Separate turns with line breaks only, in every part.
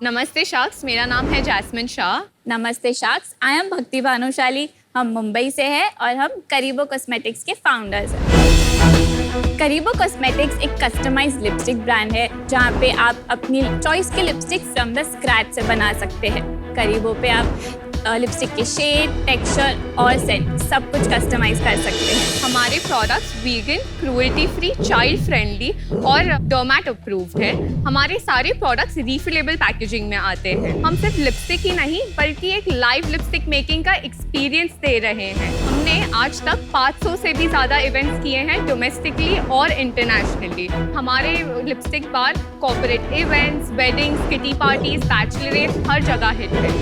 नमस्ते शाख्स, मेरा नाम है जैस्मिन शाह।
नमस्ते शाख्स, आई एम भक्ति भानुशाली। हम मुंबई से हैं और हम करीबो कॉस्मेटिक्स के फाउंडर्स हैं। करीबो कॉस्मेटिक्स एक कस्टमाइज्ड लिपस्टिक ब्रांड है जहाँ पे आप अपनी चॉइस के लिपस्टिक फ्रॉम द स्क्रैच से बना सकते हैं। करीबो पे आप लिपस्टिक के शेड, टेक्सचर और सेंट सब कुछ कस्टमाइज कर सकते हैं।
हमारे products vegan, cruelty free, child friendly और डर्मेट अप्रूव्ड है। हमारे सारे प्रोडक्ट्स रीफिलेबल पैकेजिंग में आते हैं। हम सिर्फ लिपस्टिक ही नहीं बल्कि एक लाइव लिपस्टिक मेकिंग का एक्सपीरियंस दे रहे हैं। हमने आज तक 500 से भी ज़्यादा इवेंट्स किए हैं डोमेस्टिकली और इंटरनेशनली। हमारे lipstick bar corporate events, weddings, kitty parties, bachelorette हर जगह हिट है।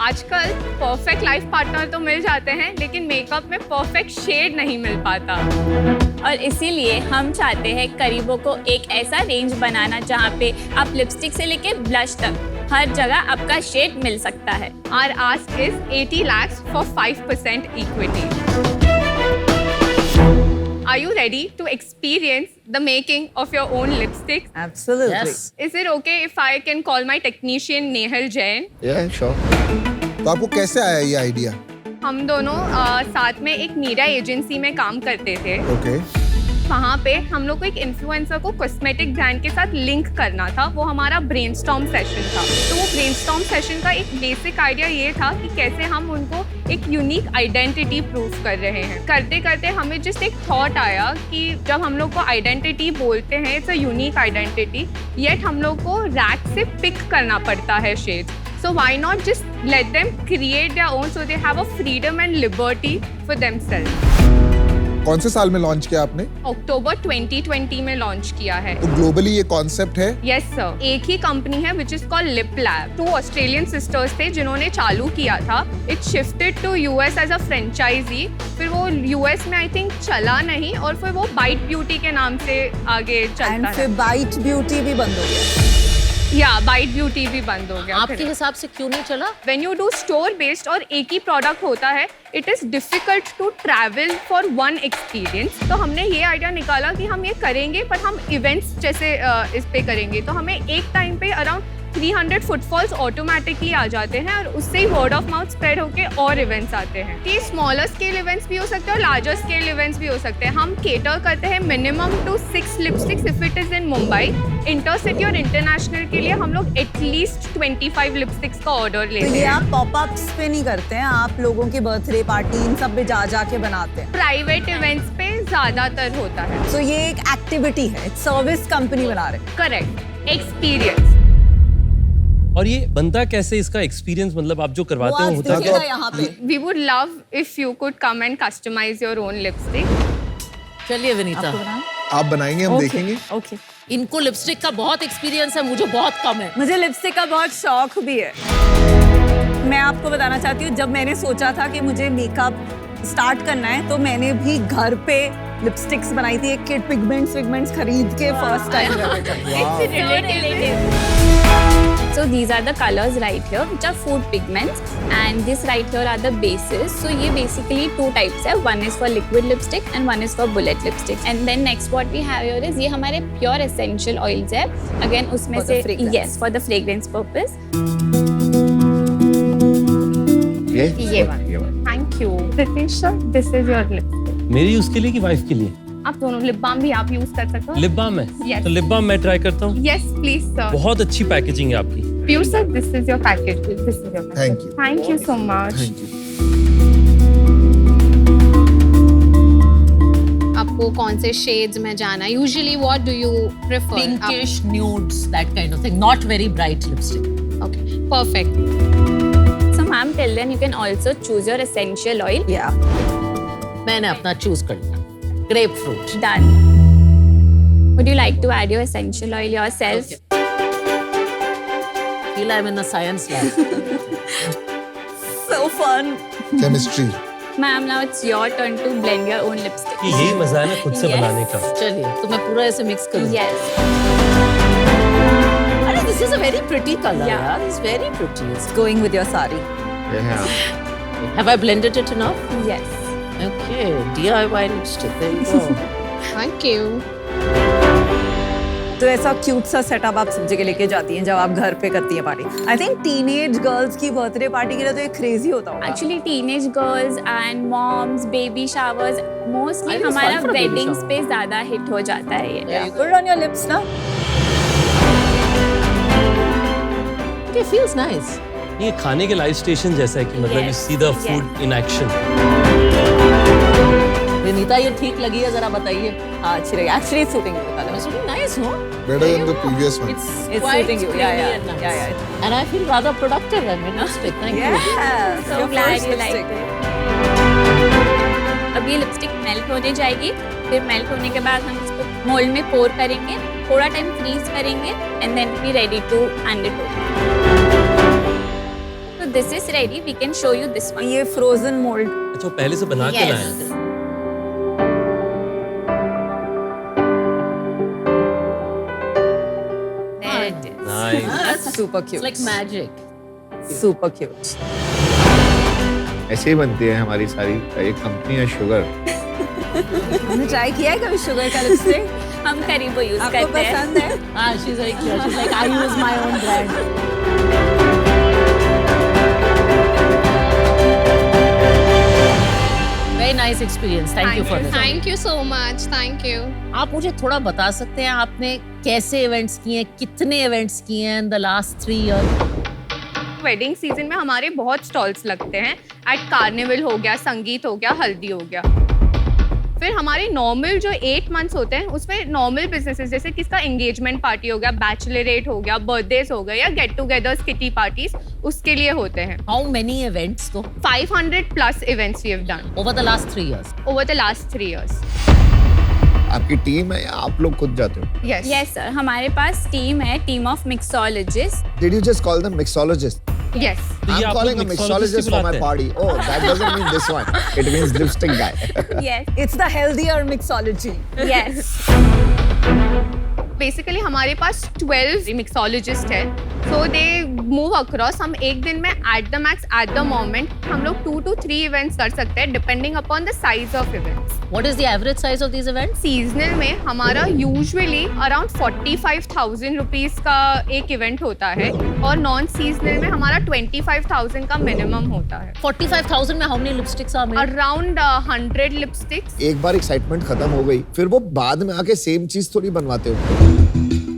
आजकल परफेक्ट लाइफ पार्टनर तो मिल जाते हैं लेकिन मेकअप में परफेक्ट शेड नहीं मिल पाता
और इसीलिए हम चाहते हैं करीबो को एक ऐसा रेंज बनाना जहाँ पे आप लिपस्टिक से लेके ब्लश तक हर जगह आपका शेड मिल सकता है।
Our ask is 80 lakhs for 5% equity. Are you ready to experience the making of your own lipstick?
Absolutely.
Yes.
Is it okay if I can call my technician Nehal Jain?
Yeah, sure. तो आपको कैसे आया ये idea?
हम दोनों साथ में एक मीडिया एजेंसी में काम करते थे।
ओके।
वहाँ पे हम लोग को एक इन्फ्लुएंसर को कॉस्मेटिक ब्रांड के साथ लिंक करना था। वो हमारा ब्रेनस्टॉर्म सेशन था। तो वो ब्रेनस्टॉर्म सेशन का एक बेसिक आइडिया ये था कि कैसे हम उनको एक यूनिक आइडेंटिटी प्रूव कर रहे हैं। करते करते हमें जस्ट एक थॉट आया कि जब हम लोग को आइडेंटिटी बोलते हैं, it's a unique identity, yet हम लोग को रैक से पिक करना पड़ता है shades. So why not just let them create their own so they have a freedom and liberty for themselves.
कौन से साल में लॉन्च किया आपने?
अक्टूबर 2020 में लॉन्च किया है।
तो ग्लोबली ये कॉन्सेप्ट है?
यस सर, एक ही कंपनी है which is called lip lab. 2 Australian sisters थे जिन्होंने चालू किया था। It shifted to US as a franchise. फिर वो यूएस में आई थिंक चला नहीं और फिर वो बाइट ब्यूटी के नाम से आगे चलता
एंड
है।
फिर बाइट ब्यूटी भी बंद हो गया।
या बाइट ब्यूटी भी बंद हो गया।
आपके हिसाब से क्यों नहीं चला?
When you do store based और एक ही प्रोडक्ट होता है, it is difficult to travel for one experience. तो हमने ये आइडिया निकाला कि हम ये करेंगे पर हम इवेंट्स जैसे इस पे करेंगे। तो हमें एक टाइम पे अराउंड 300 फुटफॉल्स ऑटोमेटिकली आ जाते हैं और उससे ही वर्ड ऑफ माउथ स्प्रेड होके और इवेंट्स आते हैं। कि स्मॉलर स्केल इवेंट्स भी हो सकते हैं और लार्जर स्केल इवेंट्स भी हो सकते हैं। हम केटर करते हैं minimum to 6 lipsticks if it is in Mumbai. Intercity और इंटरनेशनल के लिए हम लोग एटलीस्ट 25 लिपस्टिक्स का ऑर्डर लेते
तो
हैं।
ये आप पॉपअप्स पे नहीं करते हैं, आप लोगों की बर्थडे पार्टी इन सब पे जा के बनाते हैं।
प्राइवेट इवेंट्स पे ज्यादातर होता है।
तो ये एक एक्टिविटी है, सर्विस कंपनी बना रहे हैं।
Correct, experience.
और ये बनता कैसे, इसका एक्सपीरियंस मतलब आप जो करवाते हो
वो आज
होता
दिखेगा यहाँ पे।
We would love if you could come and customize your own lipstick.
चलिए विनीता,
आप बनाएंगे, हम देखेंगे।
ओके।
इनको लिपस्टिक का बहुत एक्सपीरियंस है, मुझे बहुत कम है।
मुझे लिपस्टिक का बहुत शौक भी है। मैं आपको बताना चाहती हूँ, जब मैंने सोचा था कि मुझे मेकअप स्टार्ट करना है तो मैंने भी घर पे लिपस्टिक्स बनाई थी। एक किट पिगमेंट्स खरीद के first time.
So these are the colors right here, which are food pigments, and this right here are the bases. So ये basically 2 types है. One is for liquid lipstick and one is for bullet lipstick. And then next what we have here is ये हमारे pure essential oils है. Again उसमें
For the
से
fragrance.
yes for the fragrance purpose.
ये वाला। Thank you. Ritesh sir, this is your lipstick.
मेरी उसके लिए कि वाइफ के लिए?
आप दोनों लिप बाम भी आप यूज कर सकते हो।
लिप बाम है?
Yes.
तो लिप बाम मैं ट्राई करता हूँ।
Yes, please sir.
बहुत अच्छी पैकेजिंग है आपकी।
Pure sir, this is your package. This is your package.
Thank you.
Thank you so much.
Thank you.
आपको कौन से शेड्स में जाना? Usually what do you prefer?
Pinkish nudes, that kind of thing. Not very bright lipstick.
Okay, perfect.
So ma'am, till then you can also choose your essential oil.
Yeah.
मैंने अपना choose कर लिया, grep fruit.
Done. Would you like to add your essential oil yourself?
Feel I'm in a science lab.
So fun.
Chemistry.
Ma'am, now it's your turn to blend your own lipstick.
कि यही मजा है ना खुद से
Yes.
बनाने का।
चलिए, तो मैं पूरा ऐसे मिक्स करूँ।
Yes.
अरे this is a very pretty color.
Yeah.
यार, it's very pretty.
Going with your sari.
Have I blended it enough?
Yes.
Okay, DIY lipstick. There you go.
Thank you.
तो ऐसा क्यूट सा setup आप सब जगह लेके जाती हैं जब आप घर पे करती हैं party. I think teenage girls की बर्थडे पार्टी के लिए तो ये क्रेजी होता होगा।
Actually teenage girls and moms baby showers mostly
it's
हमारा
fun for baby
weddings
shower.
पे ज्यादा हिट हो जाता है ये।
गुड ऑन योर लिप्स ना।
Okay, feels nice.
ये खाने के लाइव स्टेशन जैसा है कि मतलब you
Yes,
see the
yes.
Food in action.
Vinita ये ठीक लगी है, जरा बताइए।
हाँ अच्छी लगी। Actually suiting you colour.
It's really nice, no?
Better than the previous one.
It's
It's
quite
suiting you. Yeah,
springy
yeah,
and nice.
yeah, yeah.
And I feel rather productive. I mean, lipstick. Thank you.
Yes.
So
your
glad
first
you liked
lipstick.
it. अब ये lipstick melt होने जाएगी, फिर melt होने के बाद हम इसको मोल्ड में पोर करेंगे, थोड़ा टाइम फ्रीज करेंगे and then be ready to hand it over. So this is ready. We can show you this one.
ये फ्रोजन मोल्ड।
अच्छा वो पहले से बना के
Yes.
लाए हैं।
There it is.
Nice.
Super
It's
cute.
like magic.
Super cute.
ऐसे ही बनती है हमारी सारी एक कंपनी है शुगर।
हमने ट्राई किया है कभी शुगर का लिपस्टिक?
हम करीबो यूज
आपको
करते हैं।
पसंद है?
Ah, she's very clear. She's like, I use my own brand. Very nice experience. Thank you for this.
Thank you so much. Thank you.
आप मुझे थोड़ा बता सकते हैं आपने कैसे इवेंट्स किए हैं, कितने इवेंट्स किए हैं in the last 3 years?
Wedding season में हमारे बहुत स्टॉल्स लगते हैं। एट कार्निवल हो गया, संगीत हो गया, हल्दी हो गया। फिर हमारे नॉर्मल जो 8 मंथ्स होते हैं उसमें नॉर्मल बिजनेसेस जैसे किसका एंगेजमेंट पार्टी हो गया, बैचलरेट हो गया, बर्थडेज हो गया या गेट टुगेदर्स, किटी पार्टीज, उसके लिए होते हैं।
How many events तो
500 plus events we have done
over the last 3 years?
over the last 3 years.
आपकी टीम है या आप लोग खुद जाते हो?
Yes.
यस सर, हमारे पास टीम है, team of mixologist.
Did you just call them mixologist?
Yes.
तो ये
I'm
आप
calling
लोग
a
mixologist
mixologist for my
बुलाते हैं?
party. Oh, that doesn't mean this one. It means lipstick guy.
Yes
It's the healthier mixology.
Yes.
Basically हमारे पास 12 mixologist है, सो they move across. हम एक दिन में at the max at the moment हम लोग 2 to 3 इवेंट्स कर सकते हैं depending upon the size of events.
What is the average size of these events?
Seasonal में हमारा यूजुअली अराउंड 45,000 रुपीज का एक इवेंट होता है और नॉन सीजनल में हमारा 25,000 का मिनिमम होता है।
45,000 में how many lipsticks are made?
Around 100 lipsticks.
एक बार एक्साइटमेंट खत्म हो गई, फिर वो बाद में आके सेम चीज थोड़ी बनवाते हो।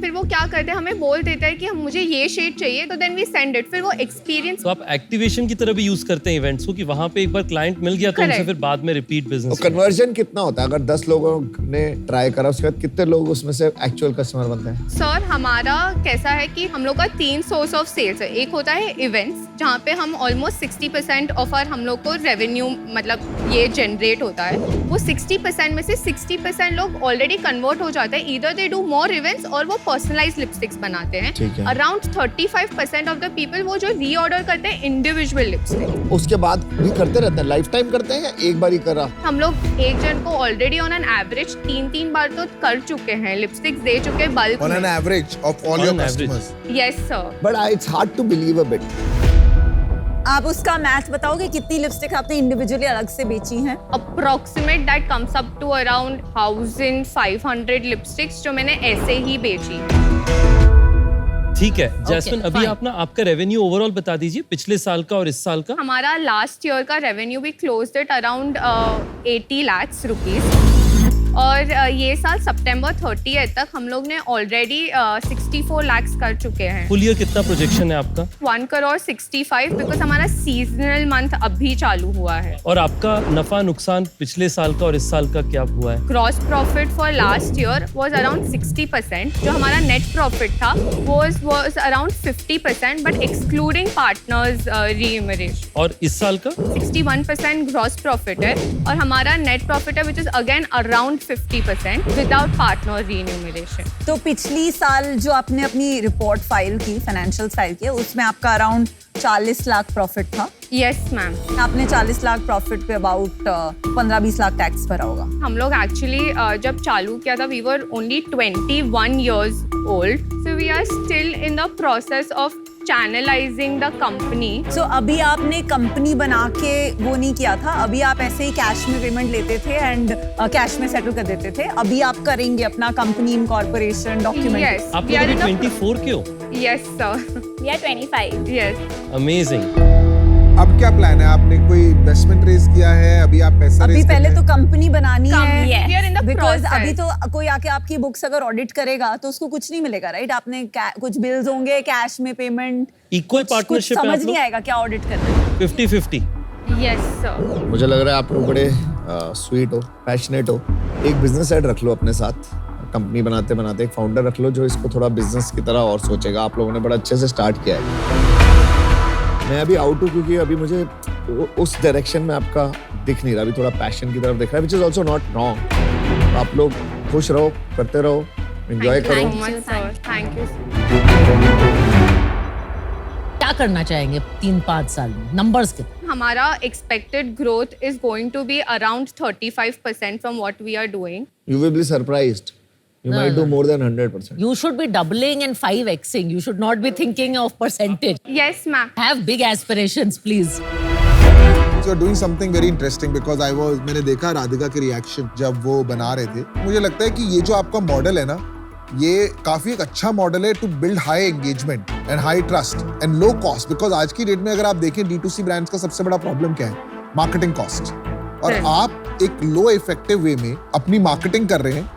फिर वो क्या करते हैं, हमें बोल देता है कि हम मुझे ये शेड चाहिए, तो देन वी सेंड इट। फिर वो एक्सपीरियंस
तो आप एक्टिवेशन की तरह भी यूज करते हैं इवेंट्स को कि वहां पे एक बार क्लाइंट मिल गया तो उनसे
Correct.
फिर बाद में रिपीट
तो
बिजनेस।
कन्वर्जन कितना होता है? अगर 10 लोगों ने ट्राई करा उसके बाद कितने लोग उसमें से एक्चुअल कस्टमर बनते हैं?
सर हमारा कैसा है कि हम लोग का 3 सोर्स ऑफ सेल्स है। एक होता है इवेंट्स जहाँ पे हम ऑलमोस्ट 60% ऑफ आर हम लोग को रेवेन्यू मतलब ये जनरेट होता है। वो 60% में से 60% लोग ऑलरेडी कन्वर्ट हो जाते हैं, either they do more events और वो पर्सनलाइज लिपस्टिक्स बनाते हैं।
ठीक है।
अराउंड 35% ऑफ द पीपल वो जो रीऑर्डर करते हैं इंडिविजुअल लिपस्टिक।
उसके बाद भी करते रहते हैं, लाइफ टाइम करते हैं या एक बार ही करा?
हम लोग एक जन को ऑलरेडी ऑन एन एवरेज 3 बार तो कर चुके हैं, लिपस्टिक्स दे चुके हैं बल्क
On an
में।
average of all
On
your
an average.
customers.
Yes sir.
But it's hard to believe a bit.
आप उसका मैथ बताओगे कितनी लिपस्टिक आपने इंडिविजुअली अलग से बेची हैं?
approximate that comes up to around 1500 lipsticks जो मैंने ऐसे ही बेची।
ठीक है जैस्मिन, अभी
fine.
आप ना आपका रेवेन्यू ओवरऑल बता दीजिए पिछले साल का और इस साल का।
हमारा लास्ट ईयर का रेवेन्यू भी closed at around 80 lakhs rupees और ये साल सितंबर 30 तक हम लोग ने ऑलरेडी 64 lakhs कर चुके हैं।
फुल ईयर कितना प्रोजेक्शन है आपका?
1,65 crore बिकॉज हमारा सीजनल मंथ अभी चालू हुआ है।
और आपका नफा नुकसान पिछले साल का और इस साल का क्या हुआ है?
Gross profit for last year was around 60%। जो हमारा नेट प्रॉफिट था was around 50%, but excluding partners remuneration.
और इस साल का?
61% ग्रॉस प्रॉफिट है और हमारा नेट प्रॉफिट है which is again around 50% without partner remuneration.
तो पिछली साल जो आपने अपनी रिपोर्ट फाइल की, फाइनेंशियल फाइल की, उसमें आपका अराउंड 40 लाख प्रॉफिट था।
Yes ma'am.
आपने 40 लाख प्रॉफिट पे अबाउट 15-20 लाख टैक्स भरा होगा।
हम लोग एक्चुअली जब चालू किया था we were only 21 years old, so we are still in the process of channelizing the company.
So अभी आपने कंपनी बना के वो नहीं किया था, अभी आप ऐसे ही कैश में पेमेंट लेते थे एंड कैश में सेटल कर देते थे. अभी आप करेंगे अपना कंपनी इनकॉर्पोरेशन डॉक्यूमेंट.
Yes,
आप
we
लोग
are
अभी
in the
24 के हो?
Yes, sir.
We are 25.
Yes.
Amazing.
अब क्या प्लान है? आपने कोई इन्वेस्टमेंट रेज किया है? अभी आप पैसा
अभी
रेज
पहले तो कंपनी बनानी
Yes.
है.
We are in the
because
process.
अभी तो कोई आके आपकी बुक्स अगर ऑडिट करेगा तो उसको कुछ नहीं मिलेगा, राइट? आपने कुछ बिल्स होंगे, कैश में पेमेंट,
इक्वल
कुछ
पार्टनरशिप है
समझ
आप
नहीं
लोग?
आएगा क्या ऑडिट करना है.
50-50.
Yes, sir.
मुझे लग रहा है आप लोग बड़े स्वीट हो, पैशनेट हो. एक बिजनेस हेड रख लो अपने साथ. कंपनी बनाते बनाते एक फाउंडर रख लो जो इसको थोड़ा बिजनेस की तरह और सोचेगा. आप लोगों ने बड़ा अच्छे से स्टार्ट किया है. मैं अभी आउट हूँ क्योंकि अभी मुझे उस डायरेक्शन में आपका दिख नहीं रहा. अभी थोड़ा पैशन की तरफ दिख रहा है, which is also not wrong. आप लोग खुश रहो, करते रहो, एंजॉय
Thank you
करो.
so much, sir. Thank you.
क्या करना चाहेंगे 3-5 साल में? नंबर्स कितने?
हमारा expected growth is going to be around 35% from what we are doing.
You will be surprised. You
No,
might
no.
do more than 100%.
You should be doubling and 5xing. You should not be thinking of percentage.
Yes, ma'am.
Have big aspirations, please.
You are doing something very interesting because मैंने देखा राधिका के reaction जब वो बना रहे थे. मुझे लगता है कि ये जो आपका मॉडल है ना, ये काफी एक अच्छा मॉडल है to build high engagement and high trust and low cost. Because आज की डेट में अगर आप देखें D2C ब्रांड्स का सबसे बड़ा प्रॉब्लम क्या है? Marketing cost. और आप एक लो इफेक्टिव वे में अपनी मार्केटिंग कर रहे हैं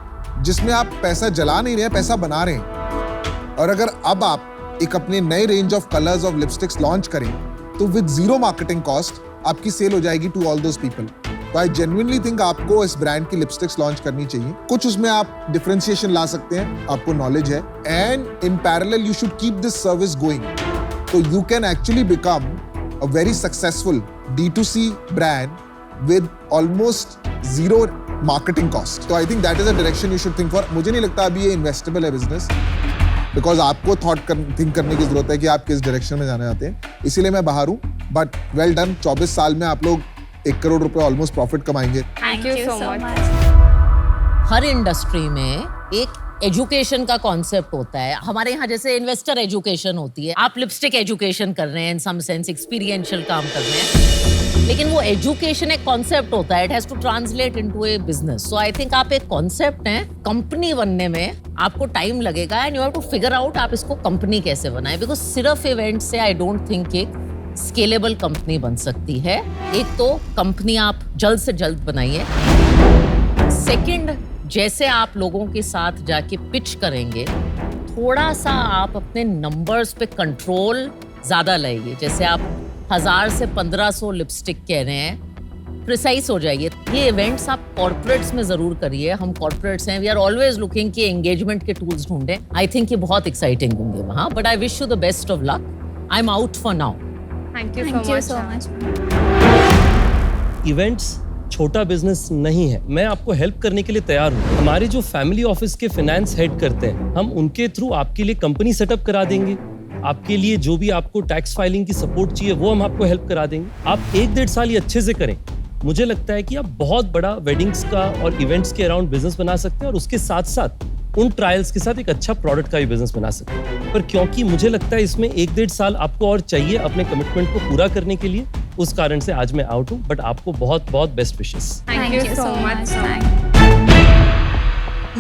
जिसमें आप पैसा जला नहीं रहे हैं, पैसा बना रहे हैं. और अगर अब आप एक अपने नए range of colours of lipsticks launch करें तो विद जीरो मार्केटिंग कॉस्ट आपकी सेल हो जाएगी टू ऑल दोस पीपल. तो आई जेन्युइनली थिंक आपको इस ब्रांड की लिपस्टिक्स लॉन्च करनी चाहिए. कुछ उसमें आप डिफरेंशिएशन ला सकते हैं, आपको नॉलेज है, and in parallel you should keep this service going. तो you can actually become a very successful D2C brand with almost zero marketing cost. तो I think that is a direction you should think for. मुझे नहीं लगता अभी ये investable है business, because आपको think करने की जरूरत है कि आप किस डायरेक्शन में जाना चाहते हैं. इसीलिए मैं बाहर हूँ, बट वेल डन. 24 साल में आप लोग 1 करोड़ रुपए ऑलमोस्ट प्रॉफिट कमाएंगे.
Thank you so much.
Her industry में एक एजुकेशन का कॉन्सेप्ट होता है. हमारे यहाँ जैसे इन्वेस्टर एजुकेशन होती है, आप लिपस्टिक एजुकेशन कर रहे हैं, इन सम सेंस एक्सपीरियंशियल काम कर रहे हैं. लेकिन वो एजुकेशन एक कॉन्सेप्ट होता है, it has to translate into a business. So I think आप एक कॉन्सेप्ट हैं, कंपनी बनने में आपको टाइम लगेगा and you have to figure out आप इसको कंपनी कैसे बनाएं. बिकॉज सिर्फ इवेंट से आई डोंट थिंक एक स्केलेबल कंपनी बन सकती है. एक तो कंपनी आप जल्द से जल्द बनाइए. सेकंड, जैसे आप लोगों के साथ जाके पिच करेंगे, थोड़ा सा आप अपने नंबर्स पे कंट्रोल ज्यादा लाइए. जैसे आप 1000 से 1500 लिपस्टिक कह रहे हैं, प्रिसाइज हो जाइए. ये इवेंट्स आप कॉर्पोरेट्स में जरूर करिए. हम कॉर्पोरेट्स हैं, वी आर ऑलवेज लुकिंग कि एंगेजमेंट के टूल्स ढूंढें. आई थिंक ये बहुत एक्साइटिंग होंगे वहाँ. But I wish you the best of luck. I am out for now.
Thank you
Thank
so
you
much.
so
ma'am.
much.
Events छोटा business नहीं है. मैं आपको हेल्प करने के लिए तैयार हूँ. हमारे जो फैमिली ऑफिस के फाइनेंस हेड करते हैं, हम उनके थ्रू आपके लिए कंपनी सेटअप करा देंगे. आपके लिए जो भी आपको टैक्स फाइलिंग की सपोर्ट चाहिए वो हम आपको हेल्प करा देंगे. आप 1-1.5 साल ये अच्छे से करें. मुझे लगता है कि आप बहुत बड़ा वेडिंग्स का और इवेंट्स के अराउंड बिजनेस बना सकते हैं और उसके साथ साथ उन ट्रायल्स के साथ एक अच्छा प्रोडक्ट का भी बिजनेस बना सकते हैं. पर क्योंकि मुझे लगता है इसमें 1-1.5 साल आपको और चाहिए अपने कमिटमेंट को पूरा करने के लिए, उस कारण से आज मैं आउट हूँ. बट आपको बहुत बहुत best wishes.
Thank you so much.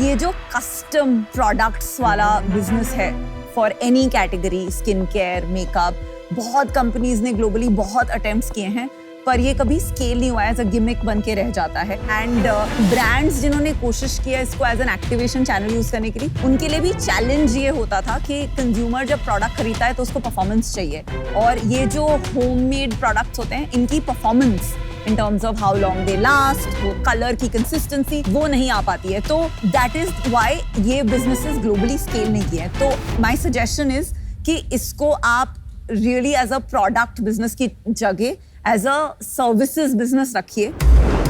ये जो कस्टम प्रोडक्ट्स वाला बिजनेस है for any category, skin care, makeup, बहुत कंपनीज ने ग्लोबली बहुत अटेम्प्ट्स किए हैं, पर ये कभी स्केल नहीं हुआ है. एज अ गिमिक बन के रह जाता है. एंड ब्रांड्स जिन्होंने कोशिश किया इसको as an activation channel use करने के लिए, उनके लिए भी चैलेंज ये होता था कि कंज्यूमर जब प्रोडक्ट खरीदता है तो उसको परफॉर्मेंस चाहिए. और ये जो होममेड प्रोडक्ट्स होते हैं, इनकी performance in terms of how long they last, वो कलर की कंसिस्टेंसी, वो नहीं आ पाती है. तो दैट इज व्हाई ये बिजनेसेस ग्लोबली स्केल नहीं किए हैं. तो माय सजेशन इज कि इसको आप really as a product business की जगह एज अ सर्विसेज बिजनेस रखिए,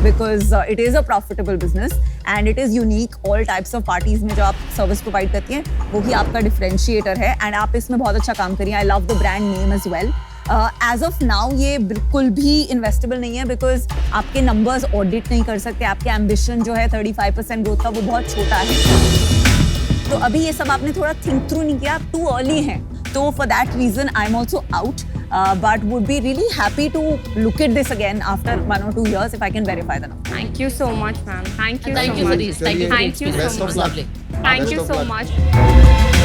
because it is a profitable business and it is unique. All types of parties में जो आप सर्विस प्रोवाइड करती हैं वो ही आपका डिफरेंशिएटर है एंड आप इसमें बहुत अच्छा काम करिए. I love the brand name as well. As of now ये बिल्कुल भी इन्वेस्टेबल नहीं है, बिकॉज आपके नंबर्स ऑडिट नहीं कर सकते. आपके एम्बिशन जो है 35% ग्रोथ का, वो बहुत छोटा है. तो अभी ये सब आपने थोड़ा थिंक थ्रू नहीं किया, आप टू अर्ली हैं. So for that reason, I'm also out. But would be really happy to look at this again after 1 or 2 years if I can verify the number.
Thank you so much, ma'am. Thank you
Thank
so
you,
much.
Zariz. Thank you.
Thank you so
Best of
much.
luck.
Lovely.
Thank
Best
you
of
so
luck.
much.